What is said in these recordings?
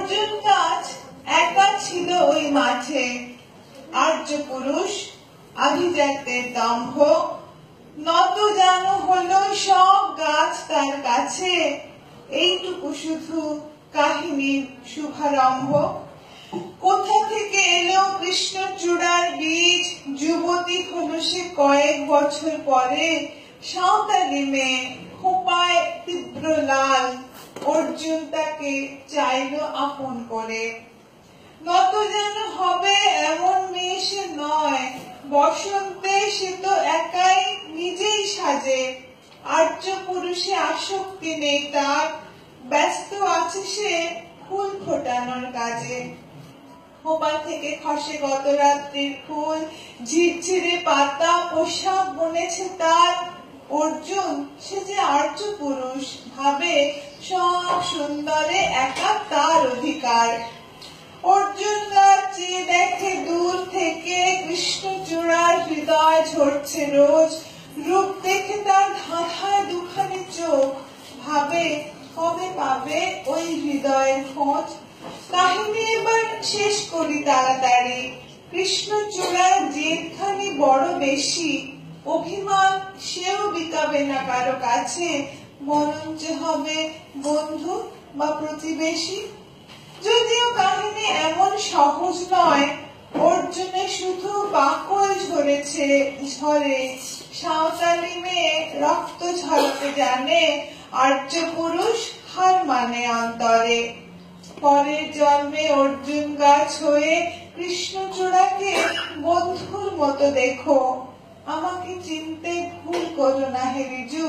অর্জুন গাছ একা ছিল ওই মাঠে, আর্য পুরুষ আভিজাত্যের দম্ভ, নত যেন হলো সব গাছ তার কাছে। এইটুকু শুধু কাহিনীর শুভারম্ভ। কোথা থেকে এলো কৃষ্ণচূড়ার বীজ, যুবতী হলো সে কয়েক বছর পরে। সাঁওতালি মেয়ে, খোঁপায় তীব্র লাল, অর্জুন তাকে চাইল আপন করে। নত যেন হবে এমন মেয়ে সে নয়, বসন্তে সে তো একাই নিজেই সাজে। আর্য পুরুষে আসক্তি নেই তার, ব্যস্ত আছে সে ফুল ফোটানোর কাজে। খোপা থেকে খসে গত রাত্রির ফুল, ঝিরঝিরে পাতা পোশাক বুনেছে তার। অর্জুন সে যে আর্য পুরুষ, ভাবে সব সুন্দরে একা তার অধিকার। অর্জুন গাছ চেয়ে দেখে দূর থেকে, কৃষ্ণচূড়ার হৃদয় ঝরছে রোজ। রূপ দেখে তার ধাঁধায় দুখানি চোখ, ভাবে কবে পাবে ওই হৃদয়ের খোঁজ। কাহিনী এবার শেষ করি তাড়াতাড়ি। কৃষ্ণচূড়ার জেদখানি বড় বেশি, অভিমান সেও বিকাবে না কারো কাছে, বরঞ্চ হবে বন্ধু বা প্রতিবেশী। যদিও কাহিনী এমন সহজ নয়, অর্জুনের শুধু বাকল ঝরেছে ঝরে। সাঁওতালি মেয়ে রক্ত ঝরাতে জানে, আর্য পুরুষ হার মানে অন্তরে। পরের জন্মে অর্জুন গাছ হয়ে কৃষ্ণচূড়াকে বন্ধুর মতো দেখো। আমাকে চিনতে ভুল করো না হে রিজু,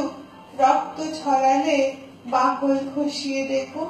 রক্ত ছড়ালে বাকল খসিয়ে দেখো।